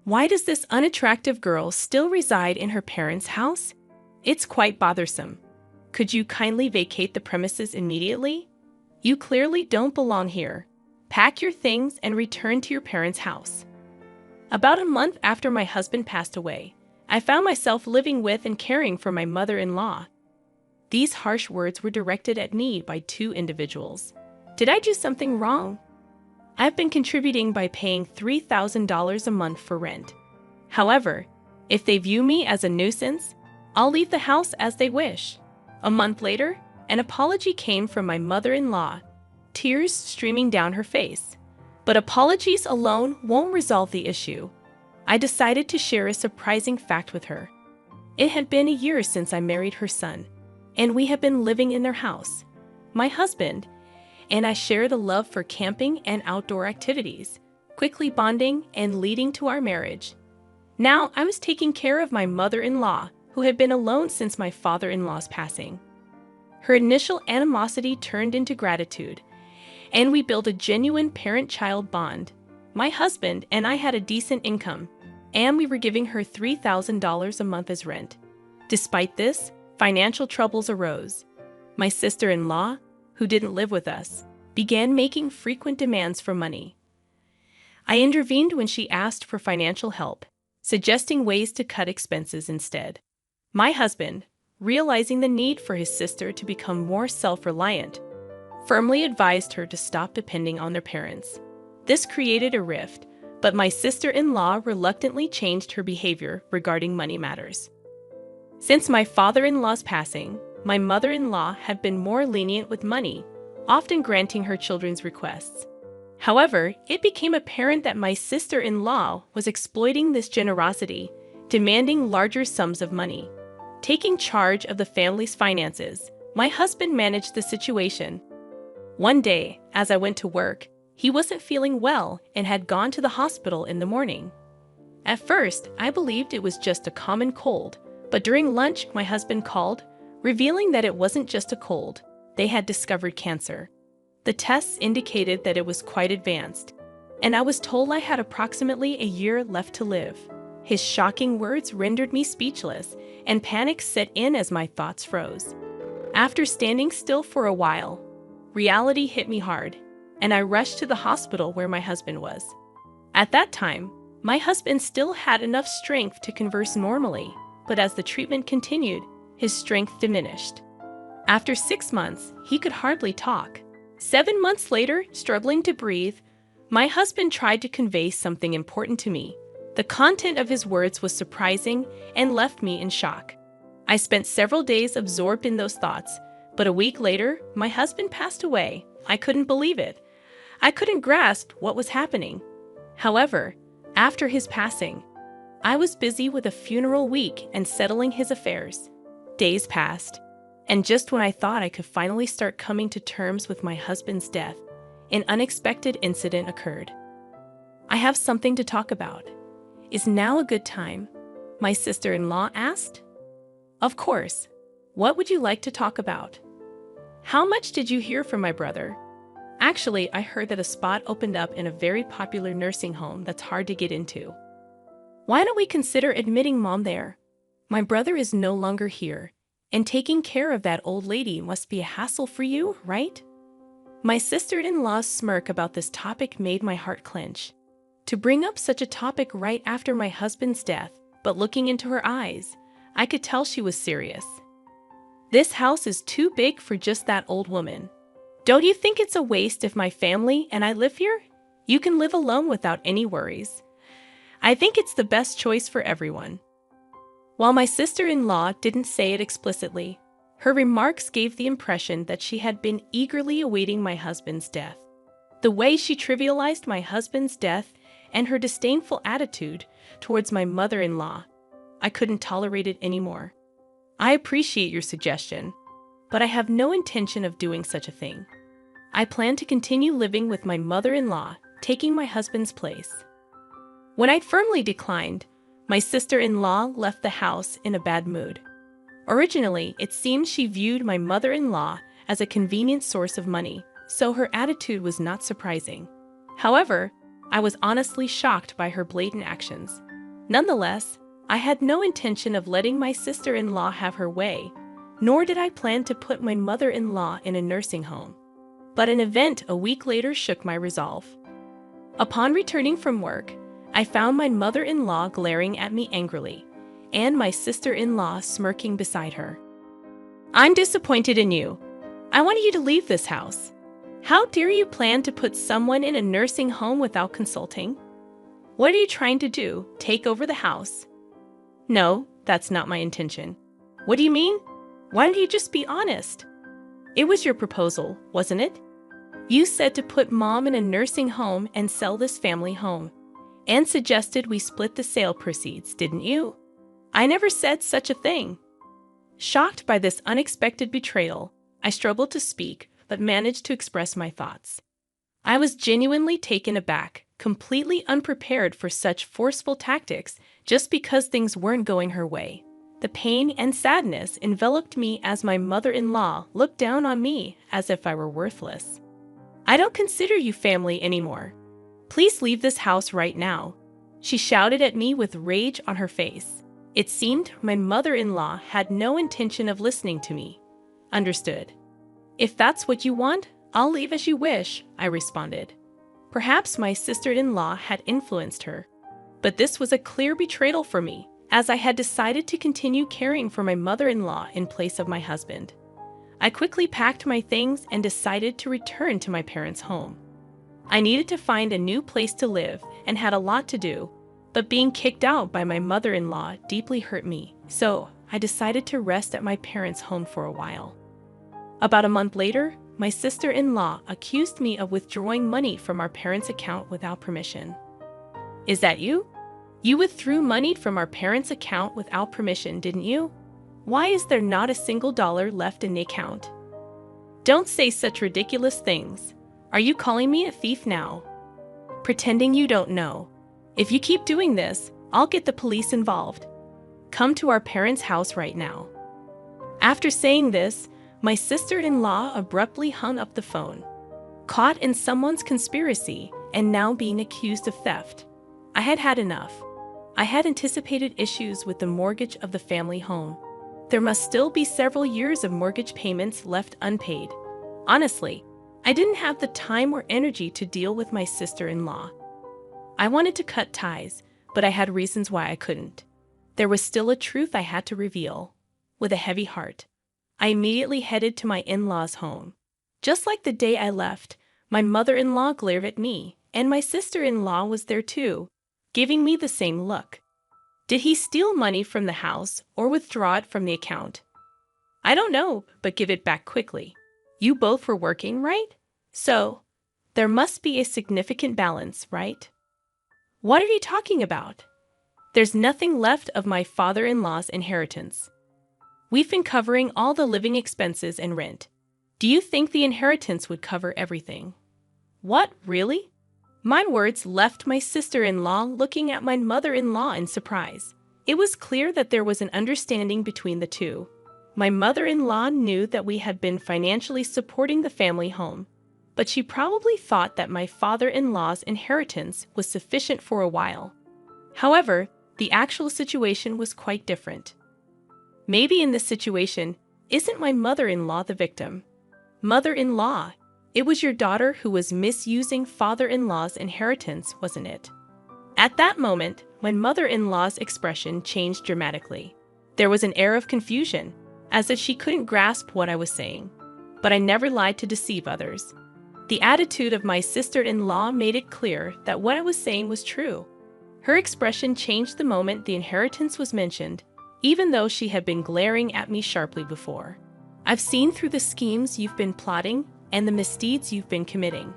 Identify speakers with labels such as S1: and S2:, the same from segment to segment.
S1: Why does this unattractive girl still reside in her parents' house? It's quite bothersome. Could you kindly vacate the premises immediately? You clearly don't belong here. Pack your things and return to your parents' house. About a month after my husband passed away, I found myself living with and caring for my mother-in-law. These harsh words were directed at me by two individuals. Did I do something wrong? I've been contributing by paying $3,000 a month for rent. However, if they view me as a nuisance, I'll leave the house as they wish. A month later, an apology came from my mother-in-law, tears streaming down her face. But apologies alone won't resolve the issue. I decided to share a surprising fact with her. It had been a year since I married her son, and we have been living in their house. My husband and I shared a love for camping and outdoor activities, quickly bonding and leading to our marriage. Now I was taking care of my mother-in-law, who had been alone since my father-in-law's passing. Her initial animosity turned into gratitude, and we built a genuine parent-child bond. My husband and I had a decent income, and we were giving her $3,000 a month as rent. Despite this, financial troubles arose. My sister-in-law, who didn't live with us, began making frequent demands for money. I intervened when she asked for financial help, suggesting ways to cut expenses instead. My husband, realizing the need for his sister to become more self-reliant, firmly advised her to stop depending on their parents. This created a rift, but my sister-in-law reluctantly changed her behavior regarding money matters. Since my father-in-law's passing, my mother-in-law had been more lenient with money, often granting her children's requests. However, it became apparent that my sister-in-law was exploiting this generosity, demanding larger sums of money. Taking charge of the family's finances, my husband managed the situation. One day, as I went to work, he wasn't feeling well and had gone to the hospital in the morning. At first, I believed it was just a common cold, but during lunch, my husband called, revealing that it wasn't just a cold. They had discovered cancer. The tests indicated that it was quite advanced, and I was told I had approximately a year left to live. His shocking words rendered me speechless, and panic set in as my thoughts froze. After standing still for a while, reality hit me hard, and I rushed to the hospital where my husband was. At that time, my husband still had enough strength to converse normally, but as the treatment continued, his strength diminished. After 6 months, he could hardly talk. 7 months later, struggling to breathe, my husband tried to convey something important to me. The content of his words was surprising and left me in shock. I spent several days absorbed in those thoughts, but a week later, my husband passed away. I couldn't believe it. I couldn't grasp what was happening. However, after his passing, I was busy with a funeral week and settling his affairs. Days passed, and just when I thought I could finally start coming to terms with my husband's death, an unexpected incident occurred. I have something to talk about. Is now a good time? My sister-in-law asked. Of course. What would you like to talk about? How much did you hear from my brother? Actually, I heard that a spot opened up in a very popular nursing home that's hard to get into. Why don't we consider admitting Mom there? My brother is no longer here, and taking care of that old lady must be a hassle for you, right? My sister-in-law's smirk about this topic made my heart clench. To bring up such a topic right after my husband's death, but looking into her eyes, I could tell she was serious. This house is too big for just that old woman. Don't you think it's a waste if my family and I live here? You can live alone without any worries. I think it's the best choice for everyone. While my sister-in-law didn't say it explicitly, her remarks gave the impression that she had been eagerly awaiting my husband's death. The way she trivialized my husband's death and her disdainful attitude towards my mother-in-law, I couldn't tolerate it anymore. I appreciate your suggestion, but I have no intention of doing such a thing. I plan to continue living with my mother-in-law, taking my husband's place. When I firmly declined, my sister-in-law left the house in a bad mood. Originally, it seemed she viewed my mother-in-law as a convenient source of money, so her attitude was not surprising. However, I was honestly shocked by her blatant actions. Nonetheless, I had no intention of letting my sister-in-law have her way, nor did I plan to put my mother-in-law in a nursing home. But an event a week later shook my resolve. Upon returning from work, I found my mother-in-law glaring at me angrily, and my sister-in-law smirking beside her. "I'm disappointed in you. I want you to leave this house. How dare you plan to put someone in a nursing home without consulting? What are you trying to do, take over the house?" "No, that's not my intention." "What do you mean? Why don't you just be honest? It was your proposal, wasn't it? You said to put Mom in a nursing home and sell this family home, and suggested we split the sale proceeds, didn't you?" "I never said such a thing." Shocked by this unexpected betrayal, I struggled to speak, but managed to express my thoughts. I was genuinely taken aback, completely unprepared for such forceful tactics just because things weren't going her way. The pain and sadness enveloped me as my mother-in-law looked down on me as if I were worthless. "I don't consider you family anymore. Please leave this house right now," she shouted at me with rage on her face. It seemed my mother-in-law had no intention of listening to me. "Understood. If that's what you want, I'll leave as you wish," I responded. Perhaps my sister-in-law had influenced her, but this was a clear betrayal for me, as I had decided to continue caring for my mother-in-law in place of my husband. I quickly packed my things and decided to return to my parents' home. I needed to find a new place to live and had a lot to do, but being kicked out by my mother-in-law deeply hurt me, so I decided to rest at my parents' home for a while. About a month later, my sister-in-law accused me of withdrawing money from our parents' account without permission. "Is that you? You withdrew money from our parents' account without permission, didn't you? Why is there not a single dollar left in the account? Don't say such ridiculous things. Are you calling me a thief now? Pretending you don't know. If you keep doing this, I'll get the police involved. Come to our parents' house right now." After saying this, my sister-in-law abruptly hung up the phone. Caught in someone's conspiracy and now being accused of theft, I had had enough. I had anticipated issues with the mortgage of the family home. There must still be several years of mortgage payments left unpaid. Honestly, I didn't have the time or energy to deal with my sister-in-law. I wanted to cut ties, but I had reasons why I couldn't. There was still a truth I had to reveal. With a heavy heart, I immediately headed to my in-laws' home. Just like the day I left, my mother-in-law glared at me, and my sister-in-law was there too, giving me the same look. Did he steal money from the house or withdraw it from the account? I don't know, but give it back quickly. You both were working, right? So, there must be a significant balance, right? What are you talking about? There's nothing left of my father-in-law's inheritance. We've been covering all the living expenses and rent. Do you think the inheritance would cover everything? What, really? My words left my sister-in-law looking at my mother-in-law in surprise. It was clear that there was an understanding between the two. My mother-in-law knew that we had been financially supporting the family home, but she probably thought that my father-in-law's inheritance was sufficient for a while. However, the actual situation was quite different. Maybe in this situation, isn't my mother-in-law the victim? Mother-in-law, it was your daughter who was misusing father-in-law's inheritance, wasn't it? At that moment, my mother-in-law's expression changed dramatically. There was an air of confusion, as if she couldn't grasp what I was saying. But I never lied to deceive others. The attitude of my sister-in-law made it clear that what I was saying was true. Her expression changed the moment the inheritance was mentioned, even though she had been glaring at me sharply before. "I've seen through the schemes you've been plotting and the misdeeds you've been committing.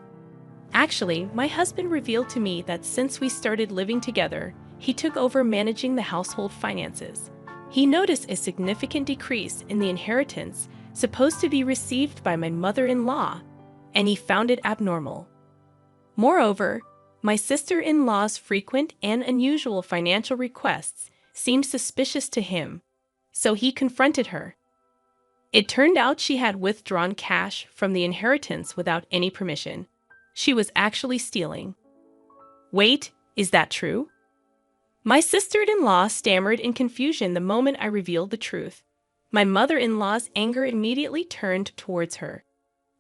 S1: Actually, my husband revealed to me that since we started living together, he took over managing the household finances. He noticed a significant decrease in the inheritance supposed to be received by my mother-in-law, and he found it abnormal. Moreover, my sister-in-law's frequent and unusual financial requests seemed suspicious to him, so he confronted her. It turned out she had withdrawn cash from the inheritance without any permission. She was actually stealing. Wait, is that true? My sister-in-law stammered in confusion the moment I revealed the truth. My mother-in-law's anger immediately turned towards her.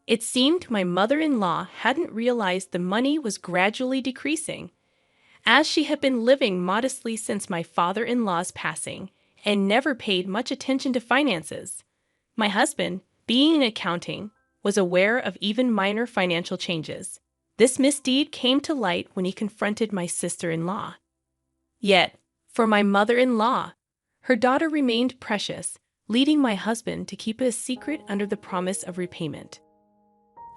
S1: It seemed my mother-in-law hadn't realized the money was gradually decreasing, as she had been living modestly since my father-in-law's passing and never paid much attention to finances. My husband, being in accounting, was aware of even minor financial changes. This misdeed came to light when he confronted my sister-in-law. Yet, for my mother-in-law, her daughter remained precious, leading my husband to keep it a secret under the promise of repayment.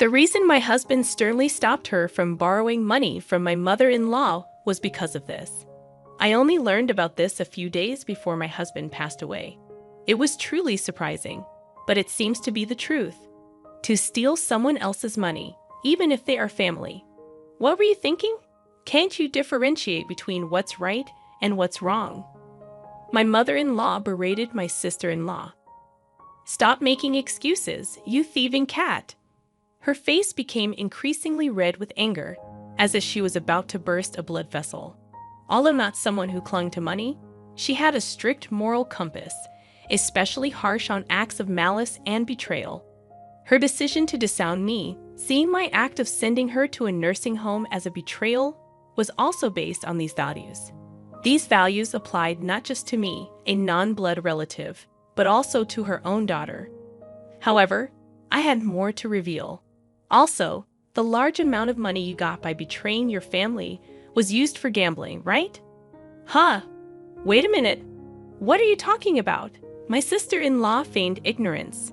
S1: The reason my husband sternly stopped her from borrowing money from my mother-in-law was because of this. I only learned about this a few days before my husband passed away. It was truly surprising, but it seems to be the truth. To steal someone else's money, even if they are family. What were you thinking? Can't you differentiate between what's right and what's wrong? My mother-in-law berated my sister-in-law. Stop making excuses, you thieving cat. Her face became increasingly red with anger, as if she was about to burst a blood vessel. Although not someone who clung to money, she had a strict moral compass, especially harsh on acts of malice and betrayal. Her decision to disown me, seeing my act of sending her to a nursing home as a betrayal, was also based on these values. These values applied not just to me, a non-blood relative, but also to her own daughter. However, I had more to reveal. Also, the large amount of money you got by betraying your family was used for gambling, right? Huh? Wait a minute. What are you talking about? My sister-in-law feigned ignorance.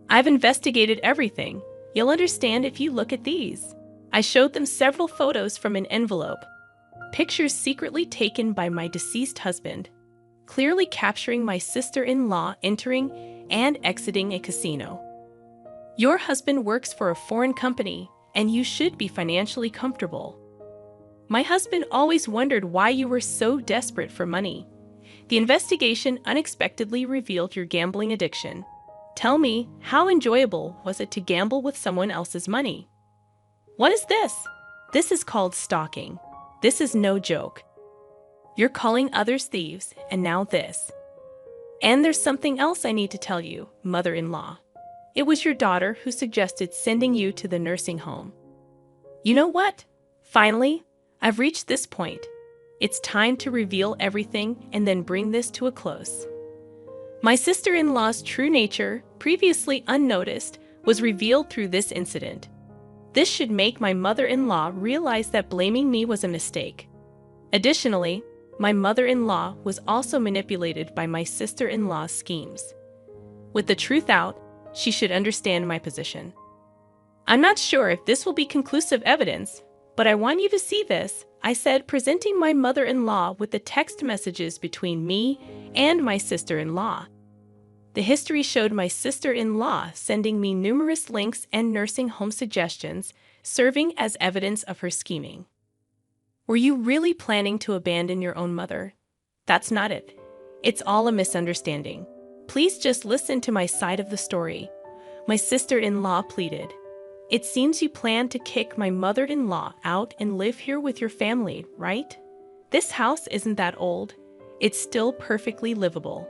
S1: I've investigated everything. You'll understand if you look at these. I showed them several photos from an envelope. Pictures secretly taken by my deceased husband, clearly capturing my sister-in-law entering and exiting a casino. Your husband works for a foreign company, and you should be financially comfortable. My husband always wondered why you were so desperate for money. The investigation unexpectedly revealed your gambling addiction. Tell me, how enjoyable was it to gamble with someone else's money? What is this? This is called stalking. This is no joke. You're calling others thieves, and now this. And there's something else I need to tell you, mother-in-law. It was your daughter who suggested sending you to the nursing home. You know what? Finally, I've reached this point. It's time to reveal everything and then bring this to a close. My sister-in-law's true nature, previously unnoticed, was revealed through this incident. This should make my mother-in-law realize that blaming me was a mistake. Additionally, my mother-in-law was also manipulated by my sister-in-law's schemes. With the truth out, she should understand my position. I'm not sure if this will be conclusive evidence, but I want you to see this, I said, presenting my mother-in-law with the text messages between me and my sister-in-law. The history showed my sister-in-law sending me numerous links and nursing home suggestions, serving as evidence of her scheming. Were you really planning to abandon your own mother? That's not it. It's all a misunderstanding. Please just listen to my side of the story. My sister-in-law pleaded. It seems you plan to kick my mother-in-law out and live here with your family, right? This house isn't that old. It's still perfectly livable.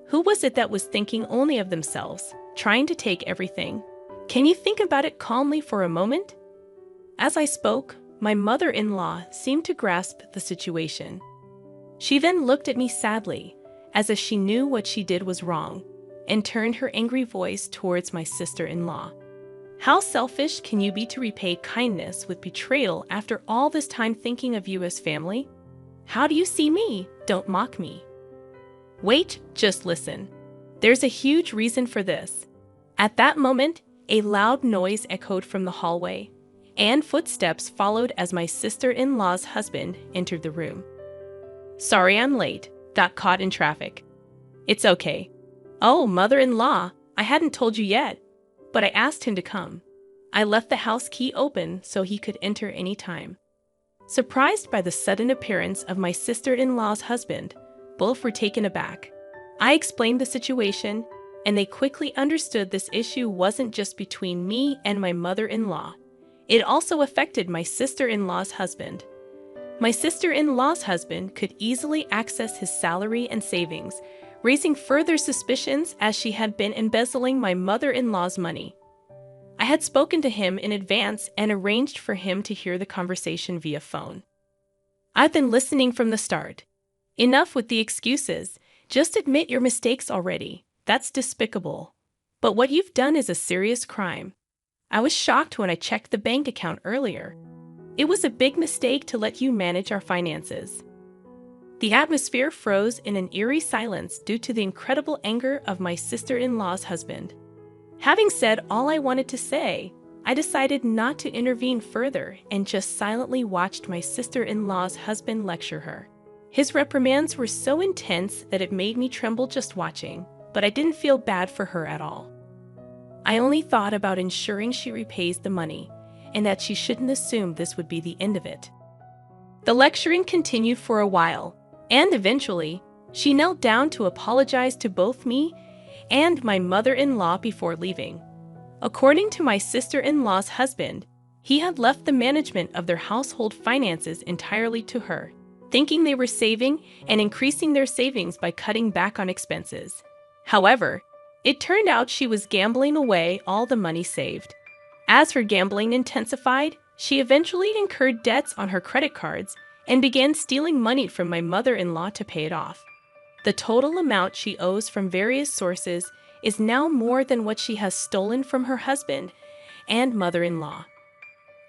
S1: Who was it that was thinking only of themselves, trying to take everything? Can you think about it calmly for a moment? As I spoke, my mother-in-law seemed to grasp the situation. She then looked at me sadly, as if she knew what she did was wrong, and turned her angry voice towards my sister-in-law. How selfish can you be to repay kindness with betrayal after all this time thinking of you as family? How do you see me? Don't mock me. Wait, just listen. There's a huge reason for this. At that moment, a loud noise echoed from the hallway, and footsteps followed as my sister-in-law's husband entered the room. Sorry I'm late. Got caught in traffic. It's okay. Oh, mother-in-law, I hadn't told you yet, but I asked him to come. I left the house key open so he could enter any time. Surprised by the sudden appearance of my sister-in-law's husband, both were taken aback. I explained the situation, and they quickly understood this issue wasn't just between me and my mother-in-law. It also affected my sister-in-law's husband. My sister-in-law's husband could easily access his salary and savings, raising further suspicions as she had been embezzling my mother-in-law's money. I had spoken to him in advance and arranged for him to hear the conversation via phone. I've been listening from the start. Enough with the excuses. Just admit your mistakes already. That's despicable. But what you've done is a serious crime. I was shocked when I checked the bank account earlier. It was a big mistake to let you manage our finances. The atmosphere froze in an eerie silence due to the incredible anger of my sister-in-law's husband. Having said all I wanted to say, I decided not to intervene further and just silently watched my sister-in-law's husband lecture her. His reprimands were so intense that it made me tremble just watching, but I didn't feel bad for her at all. I only thought about ensuring she repays the money, and that she shouldn't assume this would be the end of it. The lecturing continued for a while, and eventually, she knelt down to apologize to both me and my mother-in-law before leaving. According to my sister-in-law's husband, he had left the management of their household finances entirely to her, thinking they were saving and increasing their savings by cutting back on expenses. However, it turned out she was gambling away all the money saved. As her gambling intensified, she eventually incurred debts on her credit cards and began stealing money from my mother-in-law to pay it off. The total amount she owes from various sources is now more than what she has stolen from her husband and mother-in-law.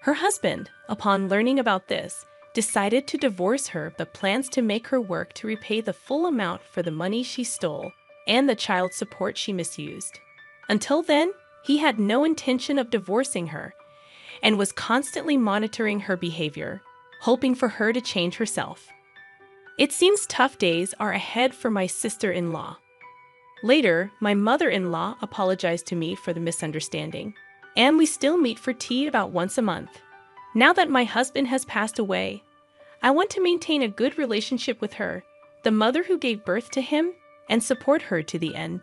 S1: Her husband, upon learning about this, decided to divorce her but plans to make her work to repay the full amount for the money she stole and the child support she misused. Until then, he had no intention of divorcing her and was constantly monitoring her behavior, hoping for her to change herself. It seems tough days are ahead for my sister-in-law. Later, my mother-in-law apologized to me for the misunderstanding, and we still meet for tea about once a month. Now that my husband has passed away, I want to maintain a good relationship with her, the mother who gave birth to him, and support her to the end.